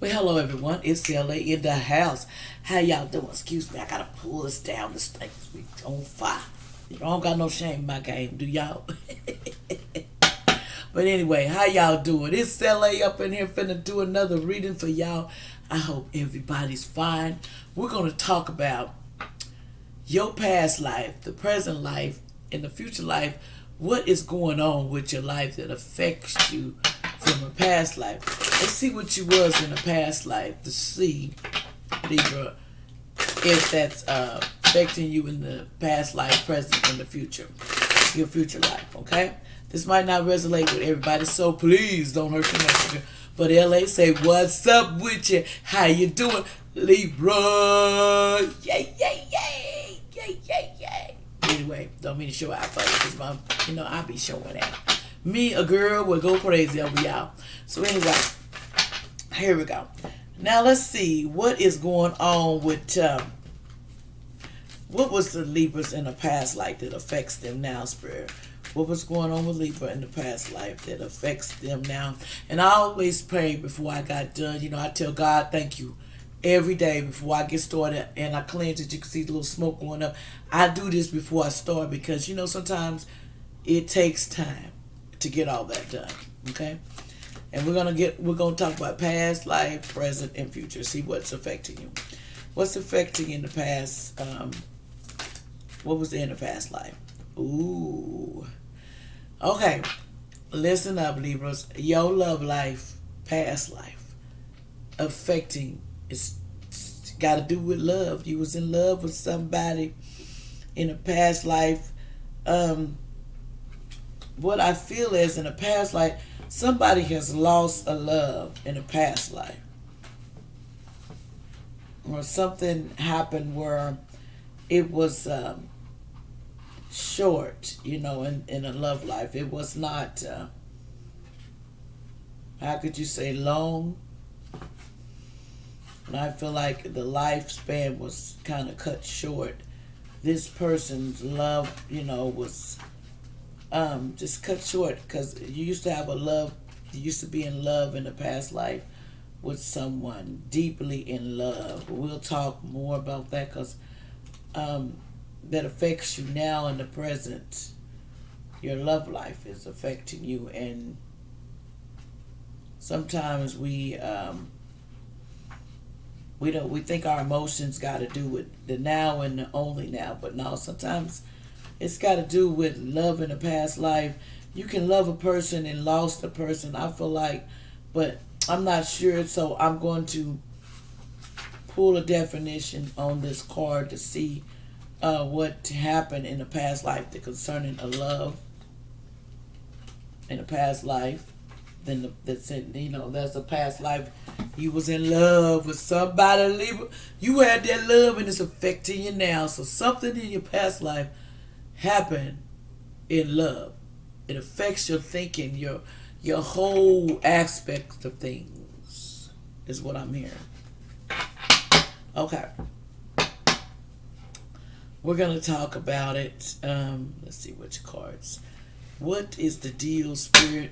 Well, hello everyone. It's LA in the house. How y'all doing? Excuse me, I gotta pull this down. This thing's on fire. You don't got no shame in my game, do y'all? But anyway, how y'all doing? It's LA up in here finna do another reading for y'all. I hope everybody's fine. We're gonna talk about your past life, the present life, and the future life. What is going on with your life that affects you from a past life? Let's see what you was in a past life to see, Libra, if that's affecting you in the past life, present, and the future, your future life. Okay, this might not resonate with everybody, so please don't hurt your messenger. But LA say, what's up with you? How you doing, Libra? Yay, yay, yay, yay, yay, yay. Anyway, don't mean to show out for you because I be showing out. Me, a girl, will go crazy over y'all. So anyway, here we go. Now let's see what is going on with what was the Libras in the past life that affects them now, Spirit? What was going on with Libra in the past life that affects them now? And I always pray before I got done. I tell God, thank you every day before I get started, and I cleanse it. You can see the little smoke going up. I do this before I start because sometimes it takes time to get all that done. Okay, and we're gonna talk about past life, present, and future. See what's affecting you. What's affecting in the past? What was in the past life? Ooh. Okay, listen up, Libras. Your love life, past life, affecting. It's got to do with love. You was in love with somebody in a past life. What I feel is in a past life, somebody has lost a love in a past life, or something happened where it was short, in a love life. It was not, how could you say, long? And I feel like the lifespan was kind of cut short. This person's love, was just cut short because you used to have you used to be in love in the past life with someone, deeply in love. We'll talk more about that because that affects you now in the present. Your love life is affecting you, and sometimes we think our emotions got to do with the now and the only now, but no, sometimes it's got to do with love in the past life. You can love a person and lost a person, I feel like, but I'm not sure, so I'm going to pull a definition on this card to see what happened in the past life concerning a love in a past life. Then that's a past life. You was in love with somebody, Libra. You had that love and it's affecting you now. So something in your past life happened in love. It affects your thinking, your whole aspect of things is what I'm hearing. Okay. We're going to talk about it. Let's see which cards. What is the deal, Spirit?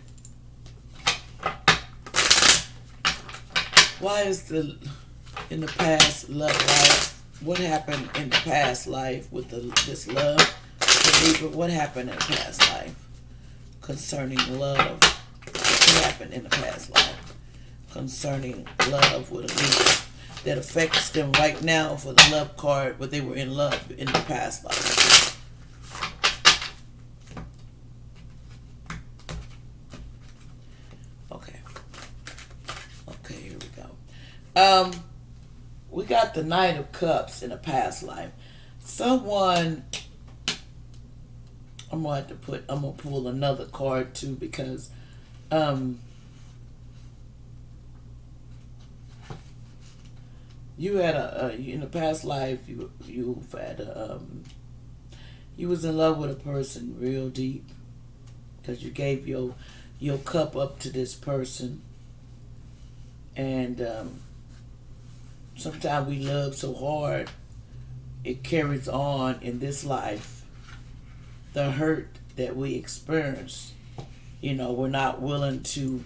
Why is in the past love life? What happened in the past life with this love? What happened in the past life concerning love? What happened in the past life concerning love with a Libra that affects them right now for the love card, but they were in love in the past life? Okay, here we go. We got the Knight of Cups in a past life. Someone, I'm gonna pull another card too because you had in a past life you've had you was in love with a person real deep because you gave your cup up to this person, and sometimes we love so hard it carries on in this life. The hurt that we experience, we're not willing to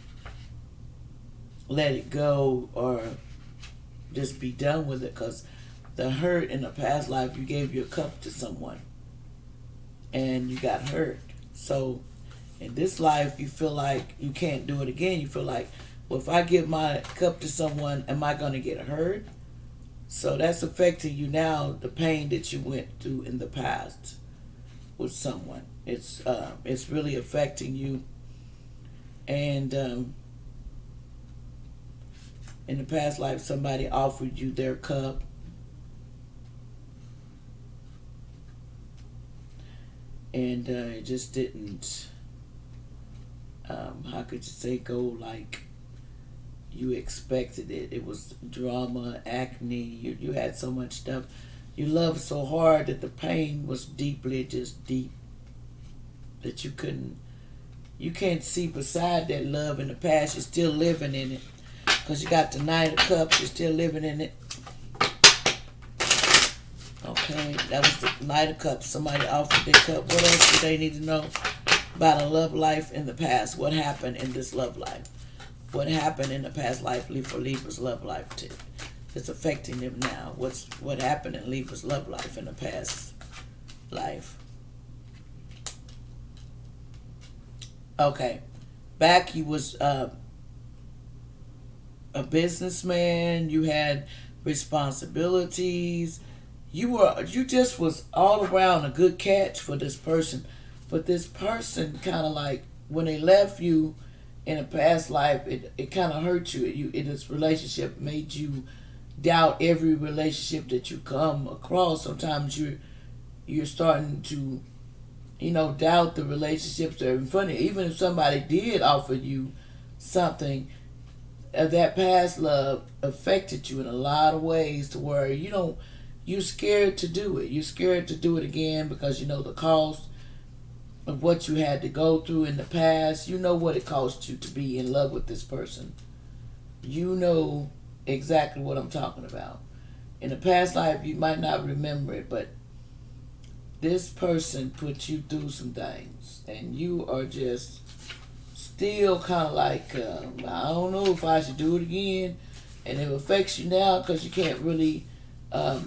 let it go or just be done with it, because the hurt in the past life, you gave your cup to someone and you got hurt. So in this life, you feel like you can't do it again. You feel like, well, if I give my cup to someone, am I going to get hurt? So that's affecting you now, the pain that you went through in the past with someone. It's really affecting you. And in the past life, somebody offered you their cup. And it just didn't, how could you say, go like you expected it. It was drama, acne. You had so much stuff. You loved so hard that the pain was deeply, just deep, that you can't see beside that love in the past. You're still living in it. Because you got the Knight of Cups, you're still living in it. Okay, that was the Knight of Cups. Somebody offered their cup. What else do they need to know about a love life in the past? What happened in this love life? What happened in the past life for Libra's love life too? It's affecting them now. What happened in Libra's love life in the past life? Okay, back he was a businessman. You had responsibilities. You just was all around a good catch for this person. But this person kind of like, when they left you in a past life, it kind of hurt you. In this relationship, made you doubt every relationship that you come across. Sometimes you're starting to, doubt the relationships that are in front of you. Even if somebody did offer you something, that past love affected you in a lot of ways to where you're scared to do it. You're scared to do it again because you know the cost of what you had to go through in the past. You know what it cost you to be in love with this person. You know exactly what I'm talking about. In the past life, you might not remember it, but this person put you through some things, and you are just still kind of like, I don't know if I should do it again. And it affects you now because you can't really,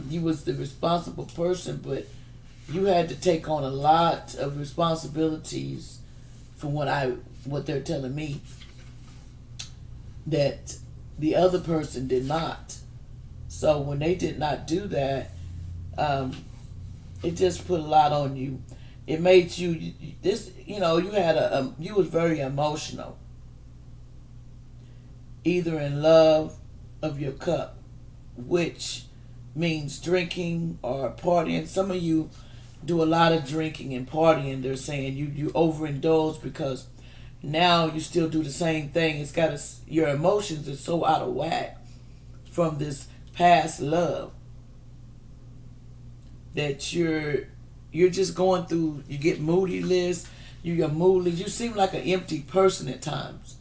you was the responsible person, but you had to take on a lot of responsibilities from what they're telling me, that the other person did not. So when they did not do that, it just put a lot on you. It made you you was very emotional, either in love of your cup, which means drinking or partying. Some of you do a lot of drinking and partying. They're saying you overindulge because now you still do the same thing. It's got your emotions are so out of whack from this past love that you're just going through. You get moodiness. You're moody. You seem like an empty person at times.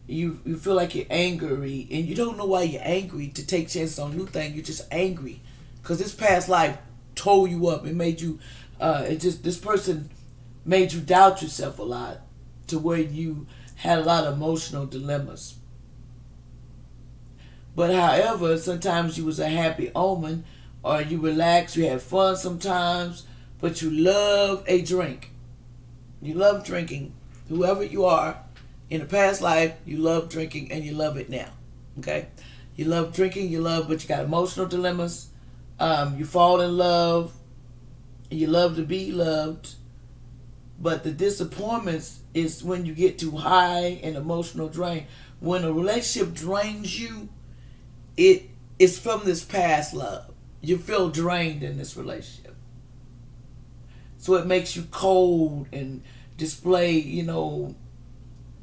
You feel like you're angry, and you don't know why you're angry to take chances on new things. You're just angry because this past life tore you up. It made you. This person made you doubt yourself a lot, to where you had a lot of emotional dilemmas. But however, sometimes you was a happy omen, or you relax, you have fun sometimes, but you love a drink. You love drinking. Whoever you are, in the past life, you love drinking and you love it now. Okay? You love drinking, but you got emotional dilemmas. You fall in love. You love to be loved. But the disappointments is when you get too high and emotional drain. When a relationship drains you, it's from this past love. You feel drained in this relationship. So it makes you cold and display,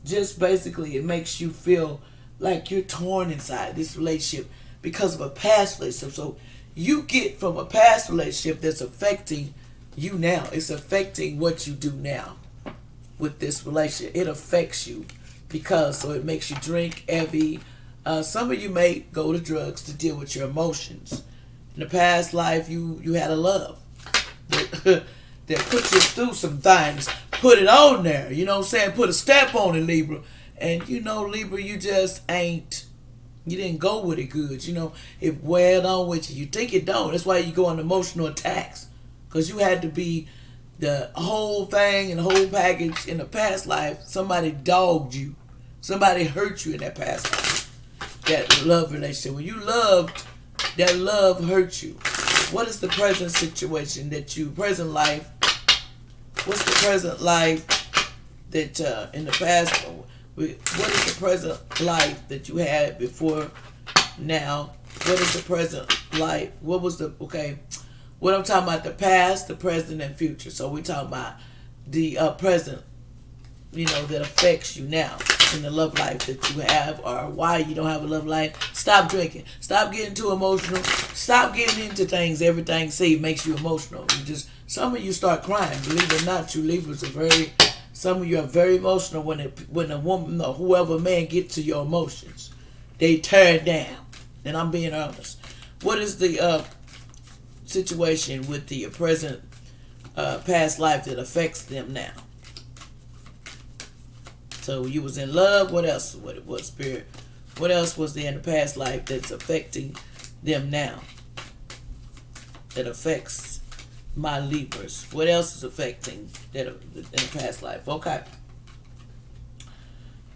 just basically it makes you feel like you're torn inside this relationship because of a past relationship. So you get from a past relationship that's affecting you now. It's affecting what you do now with this relationship. It affects you so it makes you drink heavy. Some of you may go to drugs to deal with your emotions. In the past life, you had a love that put you through some things. Put it on there, you know what I'm saying? Put a stamp on it, Libra. And Libra, you just ain't You didn't go with it good. It weighed on with you. You think it don't. That's why you go on emotional attacks. Because you had to be the whole thing and the whole package in the past life. Somebody dogged you. Somebody hurt you in that past life. That love relationship. When you loved, that love hurt you. What is the present situation present life? What's the present life that in the past? What is the present life that you had before now? What is the present life? What was the, what I'm talking about, the past, the present, and future. So we're talking about the present, that affects you now in the love life that you have, or why you don't have a love life. Stop drinking. Stop getting too emotional. Stop getting into things. Everything makes you emotional. Some of you start crying. Believe it or not, you Libras some of you are very emotional when a woman or whoever man get to your emotions. They tear it down. And I'm being honest. What is the situation with the present past life that affects them now? So you was in love. What else? What was spirit? What else was there in the past life that's affecting them now? That affects my Libras. What else is affecting that in the past life? Okay.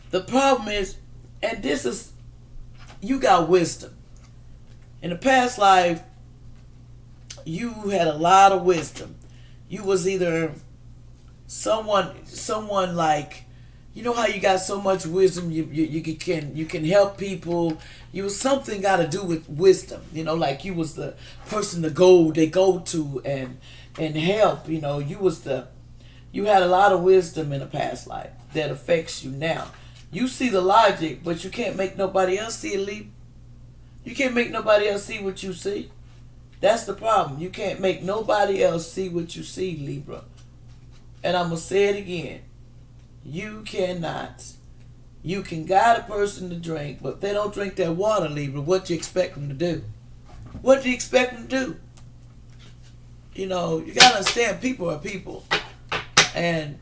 The problem is, and this is, you got wisdom. In the past life, you had a lot of wisdom. You was either someone like, how you got so much wisdom, you can help people. You was something got to do with wisdom. Like you was the person they go to and help. You had a lot of wisdom in a past life that affects you now. You see the logic, but you can't make nobody else see it, Libra. You can't make nobody else see what you see. That's the problem. You can't make nobody else see what you see, Libra. And I'm going to say it again. You cannot. You can guide a person to drink, but if they don't drink that water, Libra, what do you expect them to do? What do you expect them to do? You got to understand, people are people. And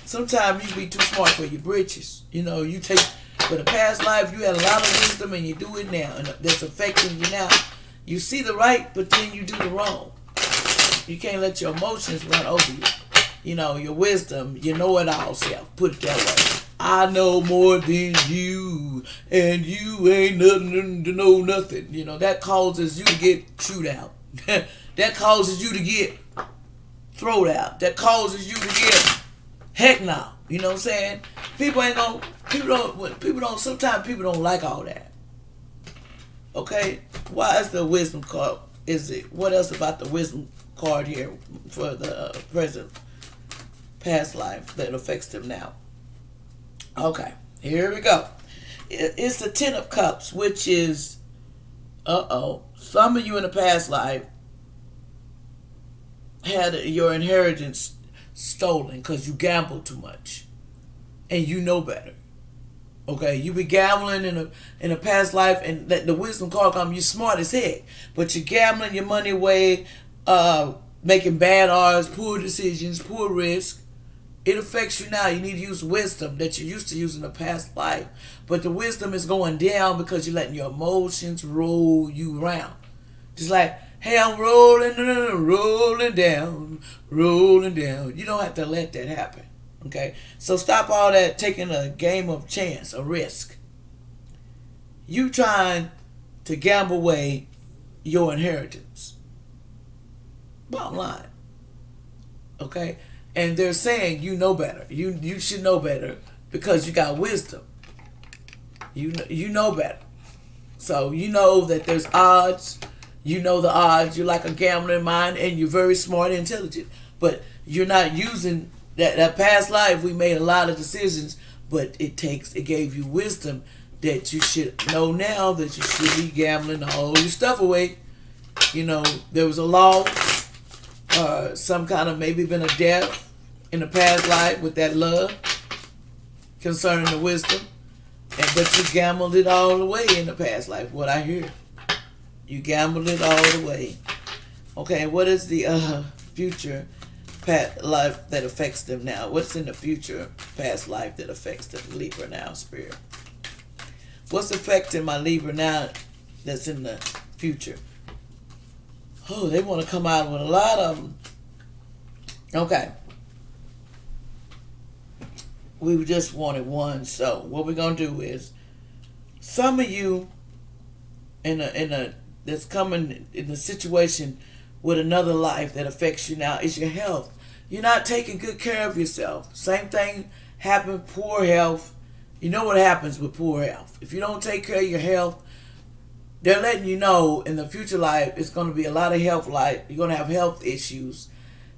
sometimes you be too smart for your britches. You take, for the past life, you had a lot of wisdom and you do it now. And that's affecting you now. You see the right, but then you do the wrong. You can't let your emotions run over you. Your wisdom, you know it all self. Put it that way. I know more than you, and you ain't nothing to know nothing. That causes you to get chewed out. That causes you to get thrown out. That causes you to get heck no. You know what I'm saying? Sometimes people don't like all that. Okay? Why is the wisdom card? What else about the wisdom card here for the present past life that affects them now? Okay, here we go. It's the Ten of Cups, which is, some of you in the past life had your inheritance stolen because you gambled too much, and you know better. Okay, you be gambling in a past life, and the wisdom card comes. You're smart as heck, but you're gambling your money away, making bad odds, poor decisions, poor risk. It affects you now. You need to use wisdom that you used to use in the past life. But the wisdom is going down because you're letting your emotions roll you around. Just like, hey, I'm rolling down. You don't have to let that happen. Okay? So stop all that taking a game of chance, a risk. You trying to gamble away your inheritance. Bottom line. Okay? And they're saying you know better. You should know better because you got wisdom. You know better. So you know that there's odds. You know the odds. You're like a gambling mind, and you're very smart and intelligent. But you're not using that past life. We made a lot of decisions, but it gave you wisdom that you should know now that you should be gambling all your stuff away. There was a loss, some kind of maybe been a death in the past life with that love concerning the wisdom, but you gambled it all away in the past life. What I hear, you gambled it all the way. Okay, what is the future past life that affects them now? What's in the future past life that affects the Libra now, Spirit? What's affecting my Libra now that's in the future? Oh, they want to come out with a lot of them. Okay. We just wanted one. So what we're going to do is, some of you that's coming in a situation with another life that affects you now is your health. You're not taking good care of yourself. Same thing happened, poor health. You know what happens with poor health. If you don't take care of your health, they're letting you know in the future life it's going to be a lot of health life. You're going to have health issues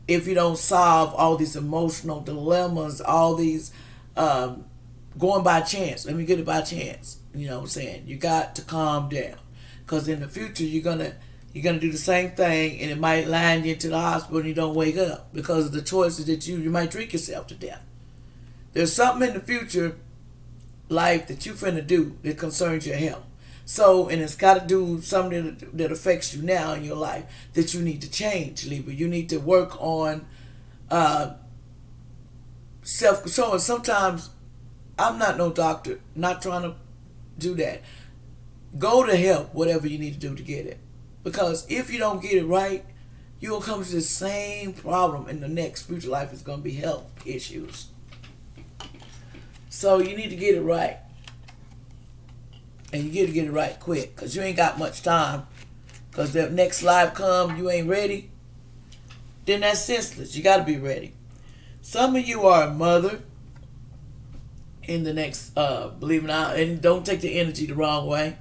if you don't solve all these emotional dilemmas, all these going by chance. Let me get it by chance. You know what I'm saying? You got to calm down, because in the future you're gonna do the same thing, and it might land you into the hospital and you don't wake up because of the choices that you might drink yourself to death. There's something in the future life that you finna do that concerns your health. So, and it's got to do something that affects you now in your life that you need to change, Libra. You need to work on self-control. And sometimes, I'm not no doctor, not trying to do that. Go to help, whatever you need to do to get it. Because if you don't get it right, you'll come to the same problem in the next future life. It's going to be health issues. So you need to get it right. And you get to get it right quick, because you ain't got much time. Because the next life come, you ain't ready, then that's senseless. You got to be ready. Some of you are a mother in the next, believe it or not, and don't take the energy the wrong way,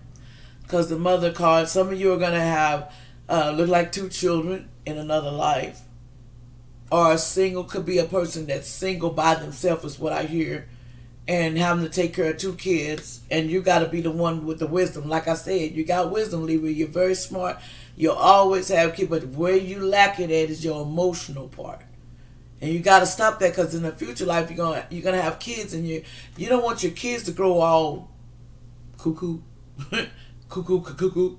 because the mother card, some of you are going to have, look like 2 children in another life. Or a single, could be a person that's single by themselves is what I hear, and having to take care of 2 kids, and you got to be the one with the wisdom. Like I said, you got wisdom, Libra. You're very smart. You'll always have kids, but where you lack it at is your emotional part. And you got to stop that, because in the future life, you're gonna have kids, and you don't want your kids to grow all cuckoo, cuckoo, cuckoo.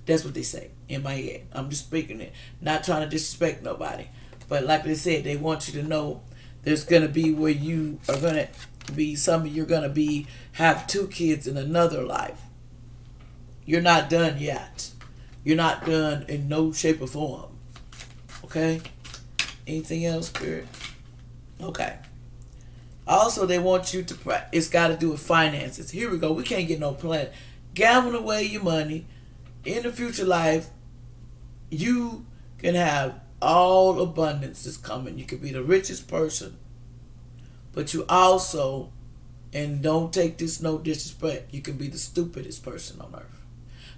That's what they say in my head. I'm just speaking it, not trying to disrespect nobody. But like they said, they want you to know there's gonna be where you are gonna be. Some of you're gonna be have 2 kids in another life. You're not done yet. You're not done in no shape or form. Okay. Anything else, Spirit? Okay. Also, they want you to, it's got to do with finances. Here we go. We can't get no plan. Gambling away your money. In the future life, you can have all abundance is coming. You could be the richest person. But you also, and don't take this no disrespect, you can be the stupidest person on earth.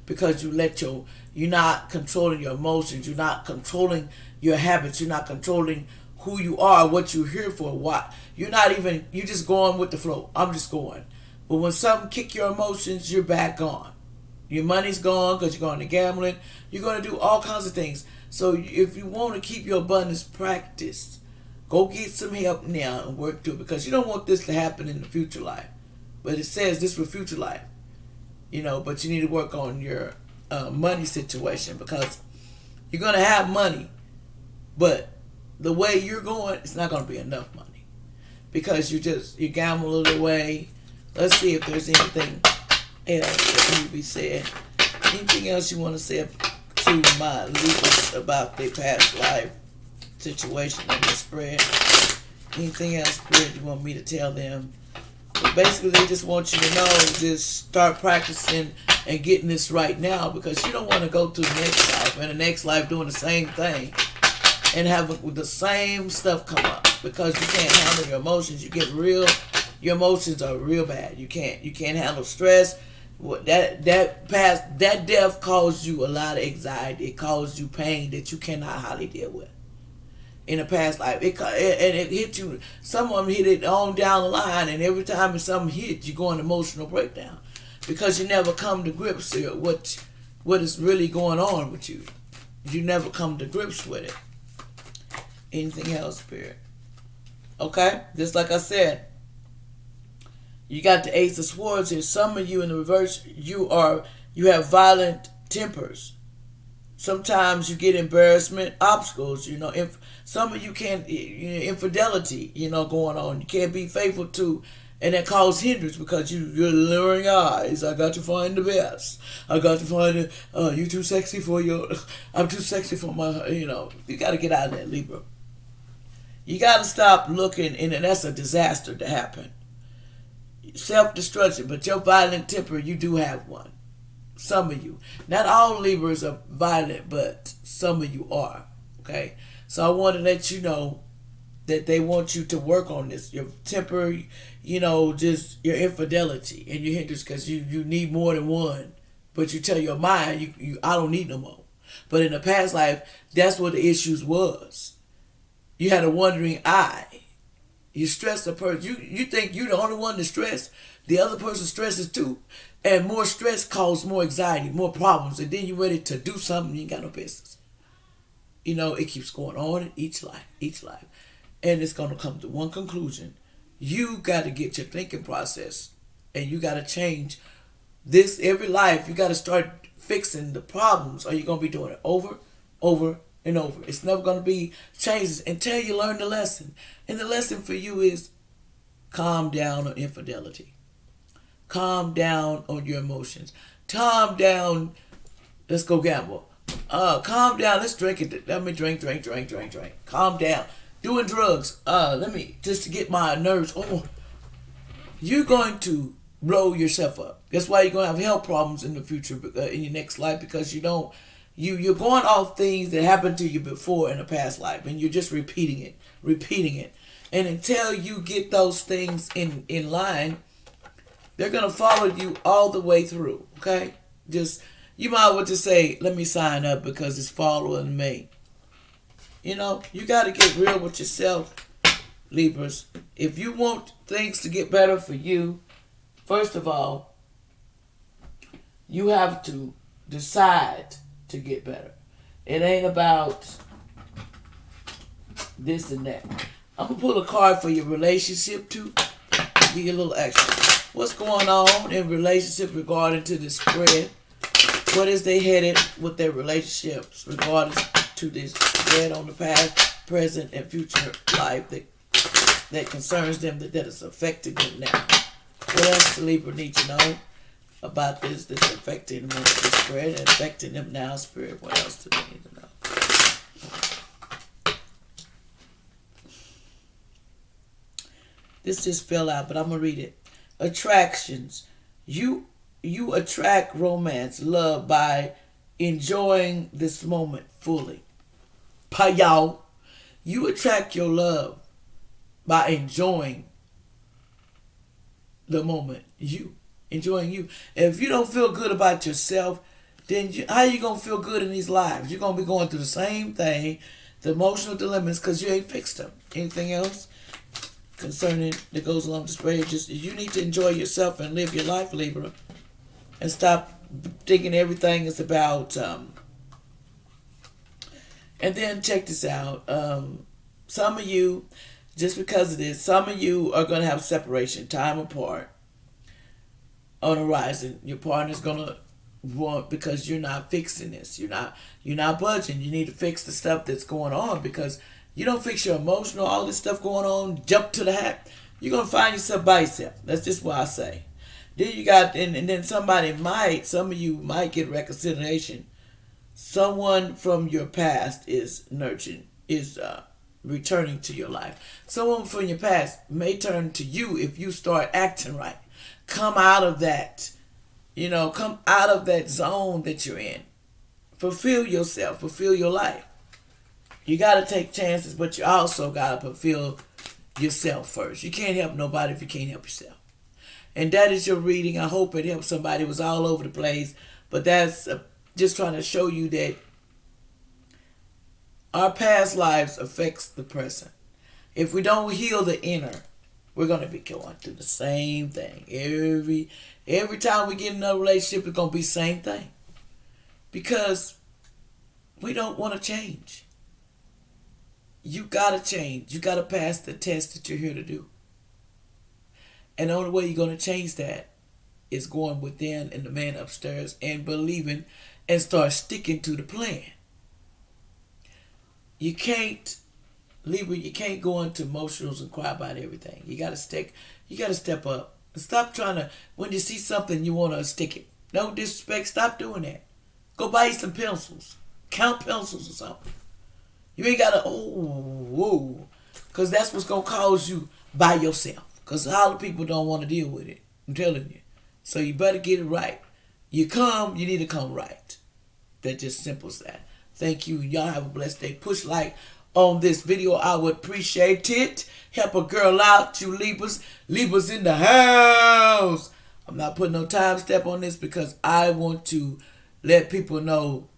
Because you're not controlling your emotions. You're not controlling your habits. You're not controlling who you are, what you're here for, what. You're just going with the flow. I'm just going. But when something kick your emotions, you're back gone. Your money's gone because you're going to gambling. You're going to do all kinds of things. So if you want to keep your abundance practiced, go get some help now and work through it, because you don't want this to happen in the future life. But it says this for future life. But you need to work on your money situation, because you're going to have money, but the way you're going, it's not going to be enough money, because you gamble it away. Let's see if there's anything else that need to be said. Anything else you want to say to my Libras about their past life situation in the spread? Anything else, Spirit, you want me to tell them? But basically, they just want you to know, just start practicing and getting this right now, because you don't want to go to the next life and the next life doing the same thing and have the same stuff come up, because you can't handle your emotions. Your emotions are real bad. You can't handle stress. That death caused you a lot of anxiety. It caused you pain that you cannot hardly deal with. In a past life, it hit you. Some of them hit it on down the line, and every time something hits, you go in emotional breakdown, because you never come to grips with what is really going on with you. You never come to grips with it. Anything else, Spirit? Okay, just like I said, you got the Ace of Swords here. Some of you in the reverse, you have violent tempers. Sometimes you get embarrassment, obstacles, if some of you can't, infidelity, going on. You can't be faithful to And that causes hindrance because you're luring eyes. I got to find the best. I got to find it. You too sexy for your. I'm too sexy for my. You got to get out of that, Libra. You got to stop looking, and that's a disaster to happen. Self-destruction, but your violent temper, you do have one. Some of you. Not all Libras are violent, but some of you are. Okay? So I want to let you know that they want you to work on this. Your temper, just your infidelity and your hindrance, because you need more than one. But you tell your mind, I don't need no more. But in the past life, that's what the issues was. You had a wandering eye. You stress the person. You think you're the only one to stress. The other person stresses too. And more stress causes more anxiety, more problems. And then you're ready to do something you ain't got no business. It keeps going on in each life. And it's going to come to one conclusion. You got to get your thinking process. And you got to change this every life. You got to start fixing the problems, or you're going to be doing it over, and over. It's never going to be changes until you learn the lesson. And the lesson for you is calm down on infidelity. Calm down on your emotions. Calm down. Let's go gamble. Calm down. Let's drink it. Let me drink. Calm down. Doing drugs. Let me just to get my nerves. Oh, you're going to blow yourself up. That's why you're going to have health problems in the future, in your next life, because you're going off things that happened to you before in a past life, and you're just repeating it. And until you get those things in line, they're going to follow you all the way through, okay? You might as well just say, let me sign up because it's following me. You got to get real with yourself, Libras. If you want things to get better for you, first of all, you have to decide to get better. It ain't about this and that. I'm going to pull a card for your relationship too. Give you a little extra. What's going on in relationship regarding to this spread? What is they headed with their relationships regarding to this spread on the past, present, and future life that concerns them, that is affecting them now? What else does Libra need to know about this that's affecting them, this spread and affecting them now, spirit? What else do they need to know? This just fell out, but I'm going to read it. Attractions. You attract romance, love by enjoying this moment fully. Y'all. You attract your love by enjoying the moment. Enjoying you. If you don't feel good about yourself, then how you going to feel good in these lives? You're going to be going through the same thing, the emotional dilemmas, because you ain't fixed them. Anything else concerning that goes along with spread? Just you need to enjoy yourself and live your life, Libra, and stop thinking everything is about. And then check this out. Some of you, just because of this, some of you are going to have separation, time apart, on the horizon. Your partner's going to want, because you're not fixing this. You're not budging. You need to fix the stuff that's going on, because you don't fix your emotional, all this stuff going on, jump to the hat, you're going to find yourself by yourself. That's just what I say. Then you got, and then some of you might get reconciliation. Someone from your past is returning to your life. Someone from your past may turn to you if you start acting right. Come out of that, come out of that zone that you're in. Fulfill yourself, fulfill your life. You got to take chances, but you also got to fulfill yourself first. You can't help nobody if you can't help yourself. And that is your reading. I hope it helps somebody. It was all over the place, but that's just trying to show you that our past lives affects the present. If we don't heal the inner, we're going to be going through the same thing. Every time we get in a relationship, it's going to be the same thing. Because we don't want to change. You got to change. You got to pass the test that you're here to do. And the only way you're going to change that is going within and the man upstairs and believing and start sticking to the plan. You can't, Libra, you can't go into emotionals and cry about everything. You got to stick. You got to step up. And stop trying to, when you see something, you want to stick it. No disrespect. Stop doing that. Go buy you some pencils. Count pencils or something. You ain't got to, whoa. Because that's what's going to cause you by yourself. Because a lot of people don't want to deal with it. I'm telling you. So you better get it right. You need to come right. That's just simple as that. Thank you. Y'all have a blessed day. Push like on this video. I would appreciate it. Help a girl out, you Libras. Libras in the house. I'm not putting no time step on this because I want to let people know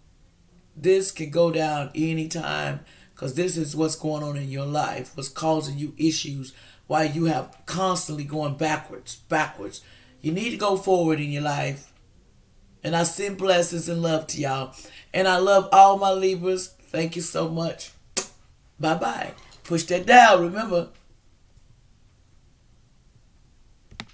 this can go down anytime, because this is what's going on in your life, what's causing you issues, why you have constantly going backwards. You need to go forward in your life. And I send blessings and love to y'all. And I love all my Libras. Thank you so much. Bye-bye. Push that down, remember.